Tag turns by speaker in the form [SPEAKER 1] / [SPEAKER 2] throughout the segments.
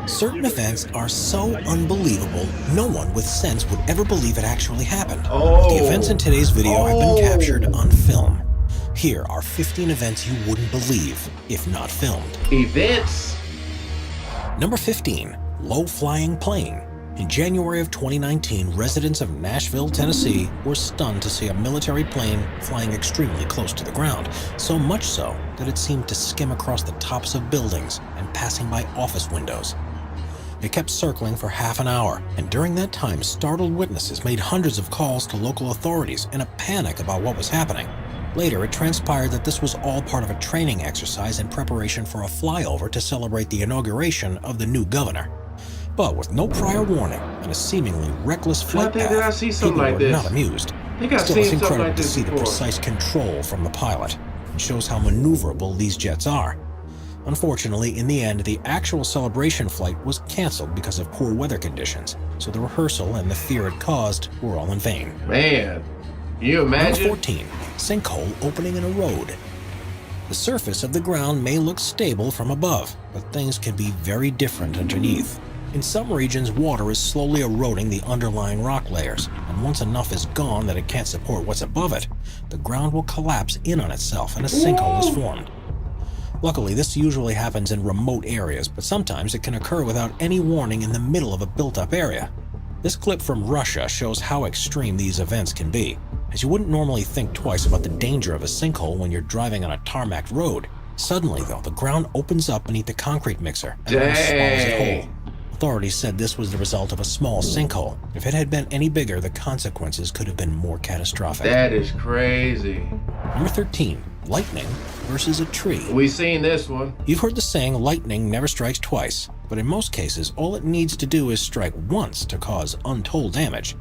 [SPEAKER 1] Certain events are so unbelievable, no one with sense would ever believe it actually happened. But the events in today's video have been captured on film. Here are 15 events you wouldn't believe if not filmed.
[SPEAKER 2] Events?
[SPEAKER 1] Number 15. Low-flying plane. In January of 2019, residents of Nashville, Tennessee were stunned to see a military plane flying extremely close to the ground, so much so that it seemed to skim across the tops of buildings and passing by office windows. It kept circling for half an hour, and during that time, startled witnesses made hundreds of calls to local authorities in a panic about what was happening. Later, it transpired that this was all part of a training exercise in preparation for a flyover to celebrate the inauguration of the new governor. But with no prior warning and a seemingly reckless flight path, people were not amused. Still, it's incredible to see the precise control from the pilot. It shows how maneuverable these jets are. Unfortunately, in the end, the actual celebration flight was canceled because of poor weather conditions, so the rehearsal and the fear it caused were all in vain.
[SPEAKER 2] Man, can you imagine?
[SPEAKER 1] Number 14. Sinkhole opening in a road. The surface of the ground may look stable from above, but things can be very different underneath. In some regions, water is slowly eroding the underlying rock layers, and once enough is gone that it can't support what's above it, the ground will collapse in on itself and a sinkhole is formed. Luckily, this usually happens in remote areas, but sometimes it can occur without any warning in the middle of a built-up area. This clip from Russia shows how extreme these events can be, as you wouldn't normally think twice about the danger of a sinkhole when you're driving on a tarmac road. Suddenly, though, the ground opens up beneath the concrete mixer and almost swallows it whole. Authorities said this was the result of a small sinkhole. If it had been any bigger, the consequences could have been more catastrophic.
[SPEAKER 2] That is crazy.
[SPEAKER 1] Number 13. Lightning versus a tree.
[SPEAKER 2] We've seen this one.
[SPEAKER 1] You've heard the saying, lightning never strikes twice, but in most cases, all it needs to do is strike once to cause untold damage.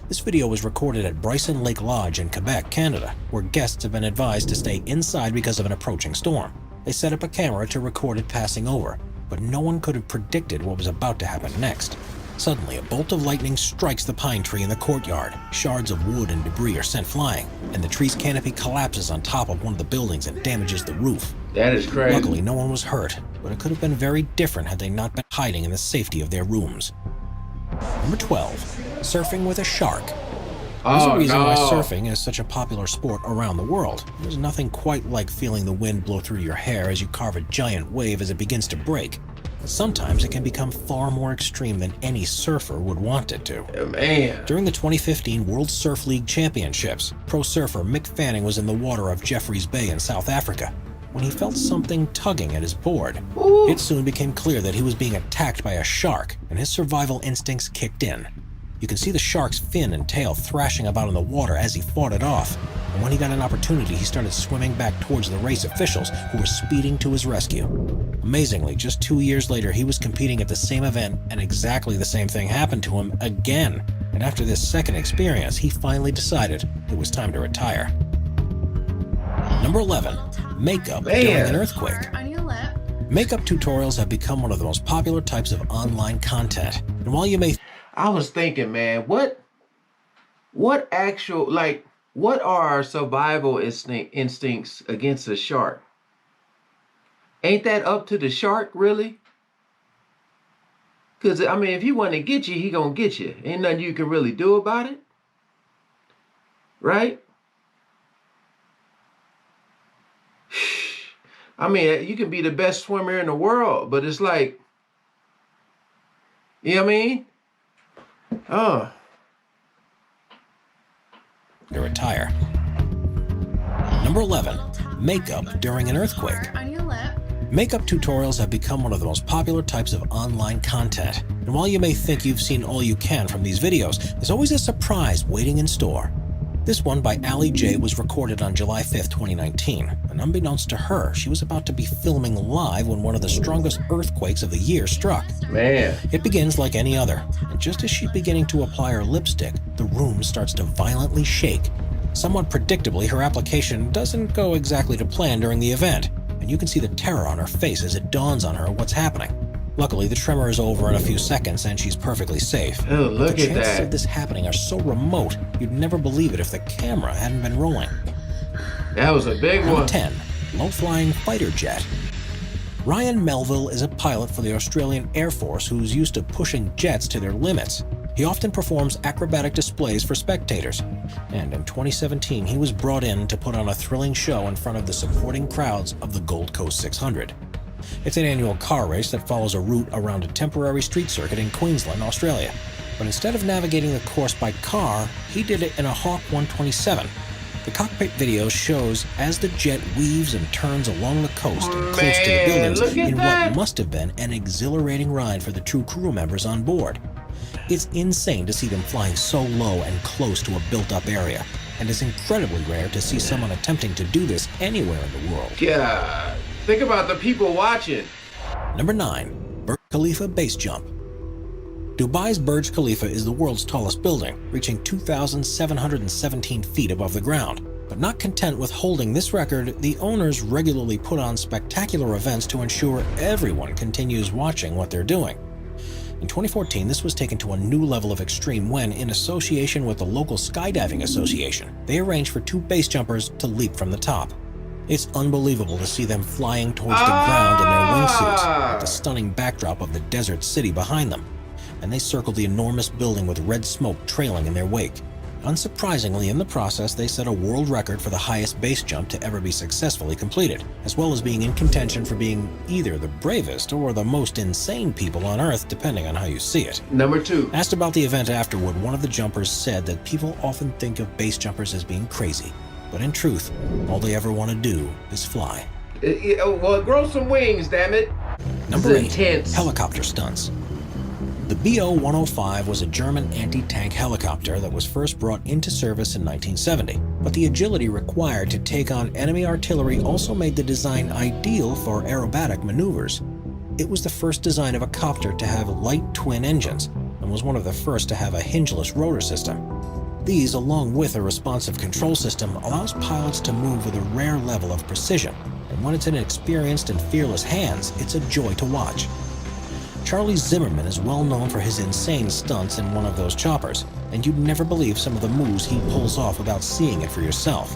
[SPEAKER 1] This video was recorded at Bryson Lake Lodge in Quebec, Canada, where guests have been advised to stay inside because of an approaching storm. They set up a camera to record it passing over, but no one could have predicted what was about to happen next. Suddenly, a bolt of lightning strikes the pine tree in the courtyard. Shards of wood and debris are sent flying, and the tree's canopy collapses on top of one of the buildings and damages the roof.
[SPEAKER 2] That is crazy.
[SPEAKER 1] Luckily, no one was hurt, but it could have been very different had they not been hiding in the safety of their rooms. Number 12. Surfing with a shark. There's a reason why surfing is such a popular sport around the world. There's nothing quite like feeling the wind blow through your hair as you carve a giant wave as it begins to break. But sometimes it can become far more extreme than any surfer would want it to.
[SPEAKER 2] Man.
[SPEAKER 1] During the 2015 World Surf League Championships, pro surfer Mick Fanning was in the water of Jeffreys Bay in South Africa when he felt something tugging at his board.
[SPEAKER 2] Ooh.
[SPEAKER 1] It soon became clear that he was being attacked by a shark, and his survival instincts kicked in. You can see the shark's fin and tail thrashing about in the water as he fought it off, and when he got an opportunity, he started swimming back towards the race officials who were speeding to his rescue. Amazingly, just 2 years later, he was competing at the same event, and exactly the same thing happened to him again. And after this second experience, he finally decided it was time to retire. Number 11. Makeup during an earthquake. Makeup tutorials have become one of the most popular types of online content. And while you may
[SPEAKER 2] I was thinking, man, what are our survival instincts against a shark? Ain't that up to the shark, really? Because, I mean, if he want to get you, he gonna get you. Ain't nothing you can really do about it. Right? I mean, you can be the best swimmer in the world, but it's like, you know what I mean? Oh.
[SPEAKER 1] To retire. Number 11. Makeup during an earthquake. Makeup tutorials have become one of the most popular types of online content. And while you may think you've seen all you can from these videos, there's always a surprise waiting in store. This one by Ali J was recorded on July 5th, 2019. And unbeknownst to her, she was about to be filming live when one of the strongest earthquakes of the year struck.
[SPEAKER 2] Man.
[SPEAKER 1] It begins like any other, and just as she's beginning to apply her lipstick, the room starts to violently shake. Somewhat predictably, her application doesn't go exactly to plan during the event, and you can see the terror on her face as it dawns on her what's happening. Luckily, the tremor is over in a few seconds and she's perfectly safe.
[SPEAKER 2] Oh, look
[SPEAKER 1] the
[SPEAKER 2] at
[SPEAKER 1] chances
[SPEAKER 2] that.
[SPEAKER 1] of this happening are so remote, you'd never believe it if the camera hadn't been rolling.
[SPEAKER 2] That was a big
[SPEAKER 1] Number
[SPEAKER 2] one.
[SPEAKER 1] 10. Low-flying fighter jet. Ryan Melville is a pilot for the Australian Air Force who's used to pushing jets to their limits. He often performs acrobatic displays for spectators, and in 2017 he was brought in to put on a thrilling show in front of the supporting crowds of the Gold Coast 600. It's an annual car race that follows a route around a temporary street circuit in Queensland, Australia. But instead of navigating the course by car, he did it in a Hawk 127. The cockpit video shows as the jet weaves and turns along the coast and close to the buildings in what must have been an exhilarating ride for the two crew members on board. It's insane to see them flying so low and close to a built-up area, and it's incredibly rare to see someone attempting to do this anywhere in the world.
[SPEAKER 2] Yeah, think about the people watching.
[SPEAKER 1] Number 9. Burj Khalifa Base Jump. Dubai's Burj Khalifa is the world's tallest building, reaching 2,717 feet above the ground. But not content with holding this record, the owners regularly put on spectacular events to ensure everyone continues watching what they're doing. In 2014, this was taken to a new level of extreme when, in association with the local skydiving association, they arranged for two base jumpers to leap from the top. It's unbelievable to see them flying towards the ground in their wingsuits, with the stunning backdrop of the desert city behind them. And they circled the enormous building with red smoke trailing in their wake. Unsurprisingly, in the process, they set a world record for the highest base jump to ever be successfully completed, as well as being in contention for being either the bravest or the most insane people on Earth, depending on how you see it.
[SPEAKER 2] Number 2.
[SPEAKER 1] Asked about the event afterward, one of the jumpers said that people often think of base jumpers as being crazy, but in truth, all they ever want to do is fly.
[SPEAKER 2] Well, grow some wings, damn it.
[SPEAKER 1] Number 8. Helicopter stunts. The BO-105 was a German anti-tank helicopter that was first brought into service in 1970, but the agility required to take on enemy artillery also made the design ideal for aerobatic maneuvers. It was the first design of a copter to have light twin engines, and was one of the first to have a hingeless rotor system. These, along with a responsive control system, allows pilots to move with a rare level of precision, and when it's in experienced and fearless hands, it's a joy to watch. Charlie Zimmerman is well known for his insane stunts in one of those choppers, and you'd never believe some of the moves he pulls off without seeing it for yourself.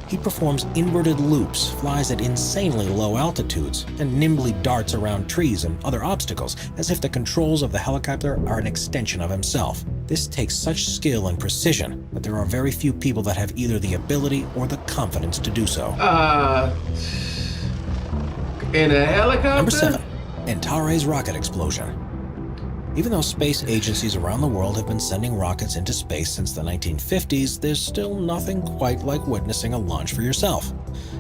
[SPEAKER 1] He performs inverted loops, flies at insanely low altitudes, and nimbly darts around trees and other obstacles as if the controls of the helicopter are an extension of himself. This takes such skill and precision that there are very few people that have either the ability or the confidence to do so.
[SPEAKER 2] In a helicopter?
[SPEAKER 1] Number 7. Antares rocket explosion. Even though space agencies around the world have been sending rockets into space since the 1950s, there's still nothing quite like witnessing a launch for yourself.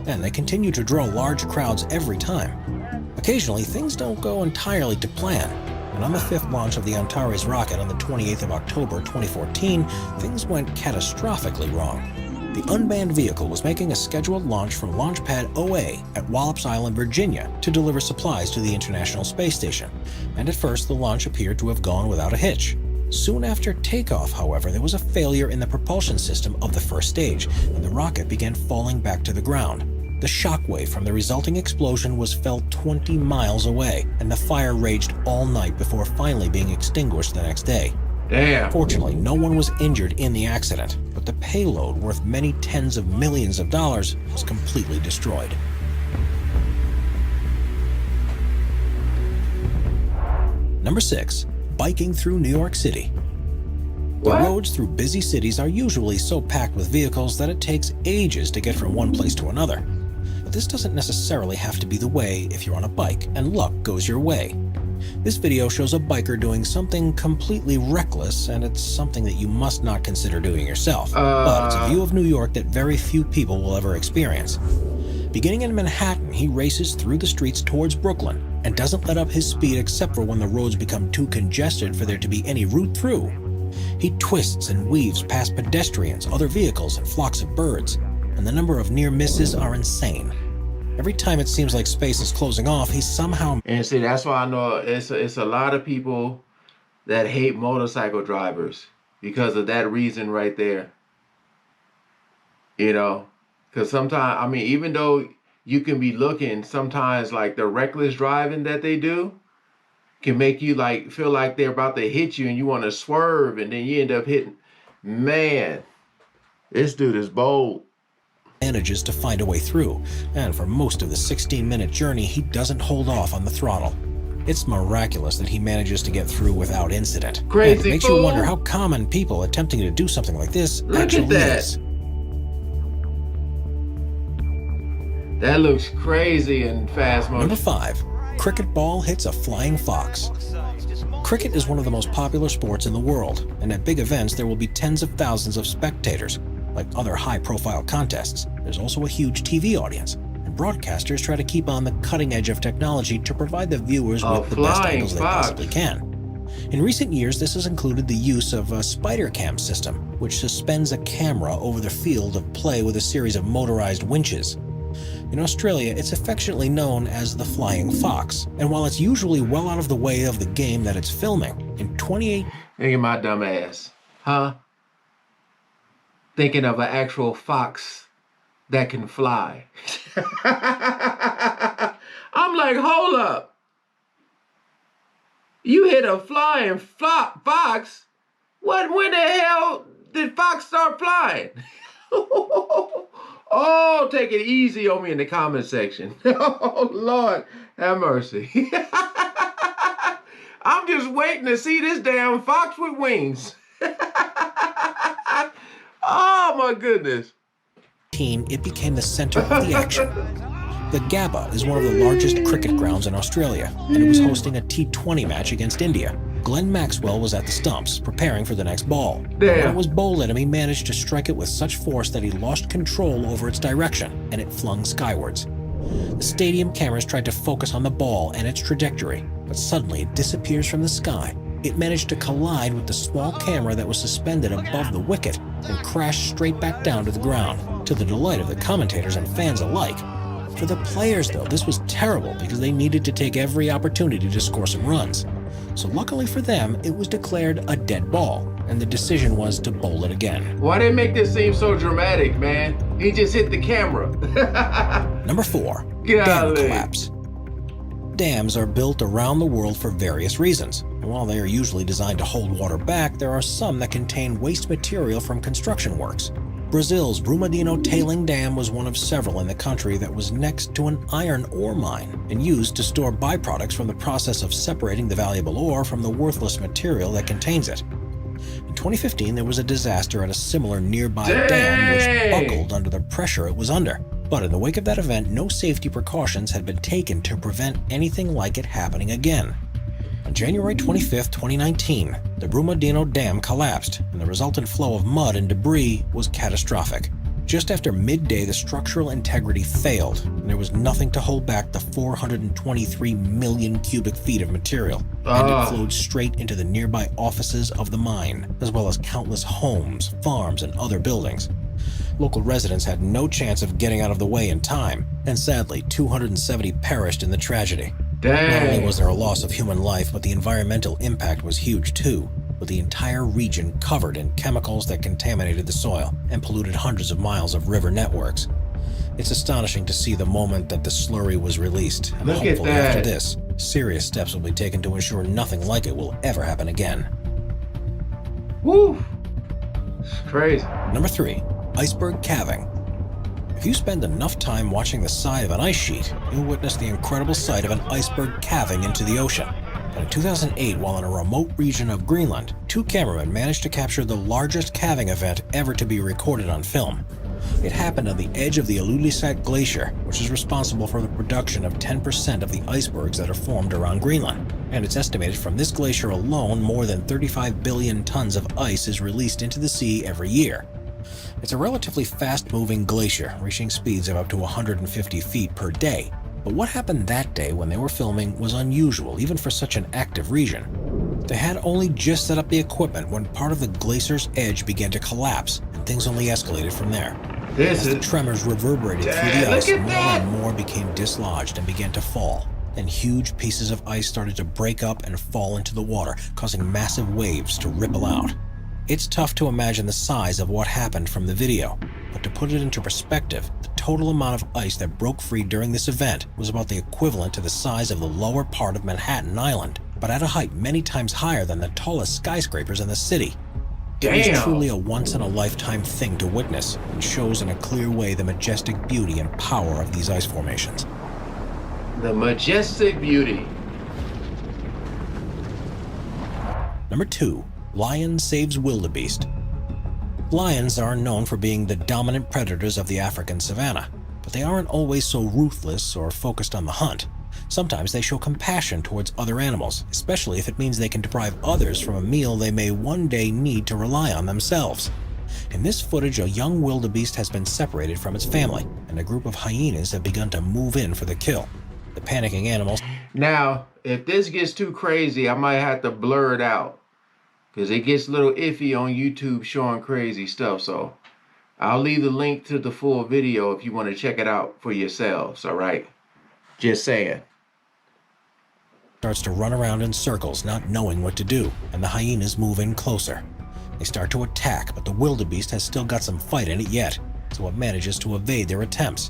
[SPEAKER 1] And they continue to draw large crowds every time. Occasionally, things don't go entirely to plan. And on the 5th launch of the Antares rocket on the 28th of October 2014, things went catastrophically wrong. The unmanned vehicle was making a scheduled launch from Launch Pad OA at Wallops Island, Virginia, to deliver supplies to the International Space Station, and at first the launch appeared to have gone without a hitch. Soon after takeoff, however, there was a failure in the propulsion system of the first stage, and the rocket began falling back to the ground. The shockwave from the resulting explosion was felt 20 miles away, and the fire raged all night before finally being extinguished the next day.
[SPEAKER 2] Damn.
[SPEAKER 1] Fortunately, no one was injured in the accident, but the payload, worth many tens of millions of dollars, was completely destroyed. Number 6. Biking through New York City. The roads through busy cities are usually so packed with vehicles that it takes ages to get from one place to another. But this doesn't necessarily have to be the way if you're on a bike and luck goes your way. This video shows a biker doing something completely reckless, and it's something that you must not consider doing yourself. But it's a view of New York that very few people will ever experience. Beginning in Manhattan, he races through the streets towards Brooklyn and doesn't let up his speed except for when the roads become too congested for there to be any route through. He twists and weaves past pedestrians, other vehicles, and flocks of birds, and the number of near misses are insane. Every time it seems like space is closing off, he somehow...
[SPEAKER 2] And see, that's why I know it's a lot of people that hate motorcycle drivers because of that reason right there. You know, because sometimes, I mean, even though you can be looking, sometimes like the reckless driving that they do can make you like feel like they're about to hit you and you want to swerve and then you end up hitting. Man, this dude is bold.
[SPEAKER 1] manages to find a way through, and for most of the 16-minute journey, he doesn't hold off on the throttle. It's miraculous that he manages to get through without incident.
[SPEAKER 2] Crazy
[SPEAKER 1] and it makes
[SPEAKER 2] fool.
[SPEAKER 1] you wonder how common people attempting to do something like this
[SPEAKER 2] Look
[SPEAKER 1] actually
[SPEAKER 2] at that.
[SPEAKER 1] is.
[SPEAKER 2] That looks crazy and fast motion.
[SPEAKER 1] Number 5. Cricket ball hits a flying fox. Cricket is one of the most popular sports in the world, and at big events there will be tens of thousands of spectators. Like other high-profile contests, there's also a huge TV audience, and broadcasters try to keep on the cutting edge of technology to provide the viewers with the best angles they possibly can. In recent years, this has included the use of a spider cam system, which suspends a camera over the field of play with a series of motorized winches. In Australia, it's affectionately known as the flying fox, and while it's usually well out of the way of the game that it's filming, in 28...
[SPEAKER 2] Look at my dumb ass. Huh? Thinking of an actual fox that can fly. I'm like, hold up. You hit a flying fox? When the hell did fox start flying? Oh, take it easy on me in the comment section. Oh, Lord, have mercy. I'm just waiting to see this damn fox with wings. Oh, my goodness.
[SPEAKER 1] It became the center of the action. The Gabba is one of the largest cricket grounds in Australia, and it was hosting a T20 match against India. Glenn Maxwell was at the stumps, preparing for the next ball.
[SPEAKER 2] Damn.
[SPEAKER 1] When it was bowled at him, he managed to strike it with such force that he lost control over its direction, and it flung skywards. The stadium cameras tried to focus on the ball and its trajectory, but suddenly it disappears from the sky. It managed to collide with the small camera that was suspended above the wicket and crashed straight back down to the ground, to the delight of the commentators and fans alike. For the players, though, this was terrible because they needed to take every opportunity to score some runs. So luckily for them, it was declared a dead ball, and the decision was to bowl it again.
[SPEAKER 2] Why they make this seem so dramatic, man? He just hit the camera.
[SPEAKER 1] Number 4.
[SPEAKER 2] Golly.
[SPEAKER 1] Dam collapse. Dams are built around the world for various reasons. And while they are usually designed to hold water back, there are some that contain waste material from construction works. Brazil's Brumadinho Tailing Dam was one of several in the country that was next to an iron ore mine and used to store byproducts from the process of separating the valuable ore from the worthless material that contains it. In 2015, there was a disaster at a similar nearby dam which buckled under the pressure it was under. But in the wake of that event, no safety precautions had been taken to prevent anything like it happening again. On January 25, 2019, the Brumadinho Dam collapsed, and the resultant flow of mud and debris was catastrophic. Just after midday, the structural integrity failed, and there was nothing to hold back the 423 million cubic feet of material, and it flowed straight into the nearby offices of the mine, as well as countless homes, farms, and other buildings. Local residents had no chance of getting out of the way in time, and sadly, 270 perished in the tragedy.
[SPEAKER 2] Dang.
[SPEAKER 1] Not only was there a loss of human life, but the environmental impact was huge too, with the entire region covered in chemicals that contaminated the soil and polluted hundreds of miles of river networks. It's astonishing to see the moment that the slurry was released, and
[SPEAKER 2] Look at
[SPEAKER 1] hopefully
[SPEAKER 2] that.
[SPEAKER 1] after this, serious steps will be taken to ensure nothing like it will ever happen again.
[SPEAKER 2] Woo! It's crazy.
[SPEAKER 1] Number 3. Iceberg calving. If you spend enough time watching the side of an ice sheet, you'll witness the incredible sight of an iceberg calving into the ocean. But in 2008, while in a remote region of Greenland, 2 cameramen managed to capture the largest calving event ever to be recorded on film. It happened on the edge of the Ilulissat Glacier, which is responsible for the production of 10% of the icebergs that are formed around Greenland. And it's estimated from this glacier alone, more than 35 billion tons of ice is released into the sea every year. It's a relatively fast-moving glacier, reaching speeds of up to 150 feet per day. But what happened that day when they were filming was unusual, even for such an active region. They had only just set up the equipment when part of the glacier's edge began to collapse, and things only escalated from there. As the tremors reverberated through the ice, more and more became dislodged and began to fall. Then huge pieces of ice started to break up and fall into the water, causing massive waves to ripple out. It's tough to imagine the size of what happened from the video, but to put it into perspective, the total amount of ice that broke free during this event was about the equivalent to the size of the lower part of Manhattan Island, but at a height many times higher than the tallest skyscrapers in the city. It was
[SPEAKER 2] Damn.
[SPEAKER 1] truly a once-in-a-lifetime thing to witness, and shows in a clear way the majestic beauty and power of these ice formations.
[SPEAKER 2] The majestic beauty.
[SPEAKER 1] Number 2. Lion saves wildebeest. Lions are known for being the dominant predators of the African savanna, but they aren't always so ruthless or focused on the hunt. Sometimes they show compassion towards other animals, especially if it means they can deprive others from a meal they may one day need to rely on themselves. In this footage, a young wildebeest has been separated from its family, and a group of hyenas have begun to move in for the kill. The panicking animals...
[SPEAKER 2] Now, if this gets too crazy, I might have to blur it out, because it gets a little iffy on YouTube showing crazy stuff. So I'll leave the link to the full video if you want to check it out for yourselves, all right? Just saying.
[SPEAKER 1] Starts to run around in circles, not knowing what to do, and the hyenas move in closer. They start to attack, but the wildebeest has still got some fight in it yet, so it manages to evade their attempts.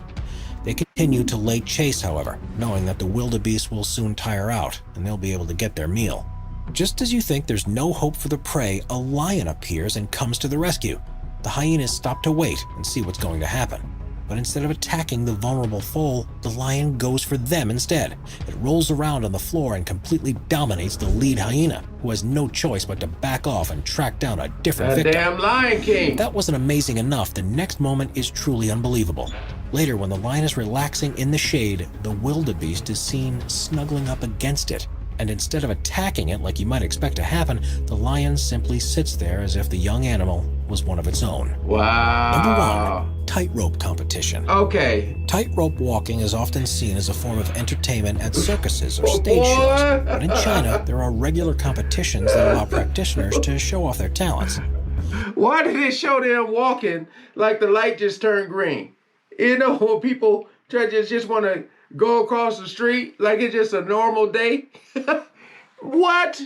[SPEAKER 1] They continue to lay chase, however, knowing that the wildebeest will soon tire out, and they'll be able to get their meal. Just as you think there's no hope for the prey, a lion appears and comes to the rescue. The hyenas stop to wait and see what's going to happen. But instead of attacking the vulnerable foal, the lion goes for them instead. It rolls around on the floor and completely dominates the lead hyena, who has no choice but to back off and track down a different victim.
[SPEAKER 2] Damn Lion King!
[SPEAKER 1] If that wasn't amazing enough, the next moment is truly unbelievable. Later, when the lion is relaxing in the shade, the wildebeest is seen snuggling up against it. And instead of attacking it like you might expect to happen, the lion simply sits there as if the young animal was one of its own.
[SPEAKER 2] Wow.
[SPEAKER 1] Number 1. Tightrope competition.
[SPEAKER 2] Okay.
[SPEAKER 1] Tightrope walking is often seen as a form of entertainment at circuses or stage shows, but in China, there are regular competitions that allow practitioners to show off their talents.
[SPEAKER 2] Why did they show them walking like the light just turned green? You know, when people just want to go across the street like it's just a normal day? What?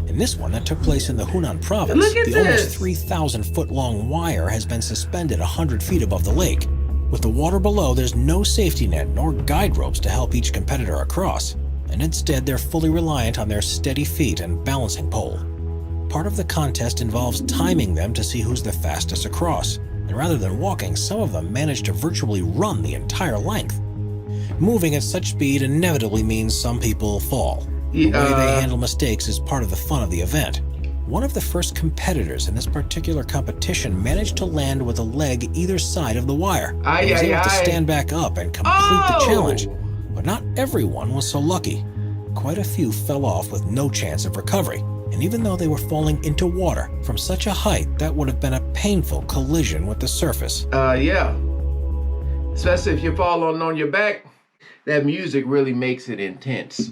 [SPEAKER 1] In this one that took place in the Hunan province, the almost 3,000-foot-long wire has been suspended 100 feet above the lake. With the water below, there's no safety net nor guide ropes to help each competitor across, and instead they're fully reliant on their steady feet and balancing pole. Part of the contest involves timing them to see who's the fastest across, and rather than walking, some of them manage to virtually run the entire length. Moving at such speed inevitably means some people fall. The way they handle mistakes is part of the fun of the event. One of the first competitors in this particular competition managed to land with a leg either side of the wire. He was able to stand back up and complete the challenge. But not everyone was so lucky. Quite a few fell off with no chance of recovery. And even though they were falling into water from such a height, that would have been a painful collision with the surface.
[SPEAKER 2] Yeah. Especially if you're falling on your back, that music really makes it intense.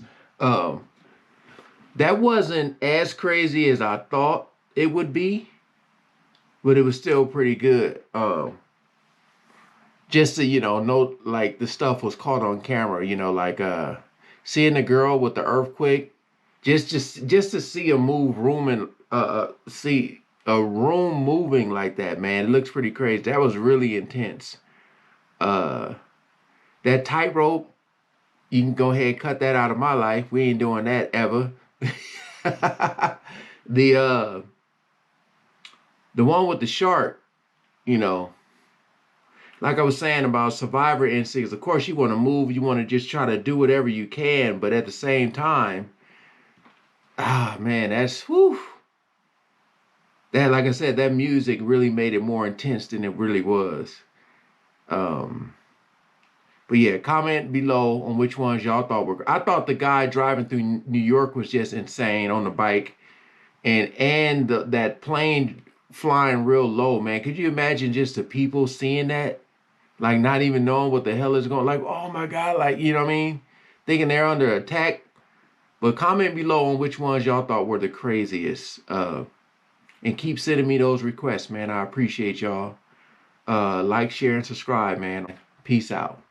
[SPEAKER 2] That wasn't as crazy as I thought it would be, but it was still pretty good. Just to, note, like, the stuff was caught on camera, like seeing the girl with the earthquake, just to see a see a room moving like that, man, it looks pretty crazy. That was really intense. That tightrope, you can go ahead and cut that out of my life. We ain't doing that ever. The one with the shark, like I was saying about survivor instincts, of course you want to move, you want to just try to do whatever you can, but at the same time, man, that's whew. That, like I said, that music really made it more intense than it really was. But yeah, comment below on which ones y'all thought were. I thought the guy driving through New York was just insane on the bike, and that plane flying real low, man. Could you imagine just the people seeing that, like not even knowing what the hell is going, like, oh my God, like, you know what I mean, thinking they're under attack. But comment below on which ones y'all thought were the craziest, and keep sending me those requests, man. I appreciate y'all. Like, share, and subscribe, man. Peace out.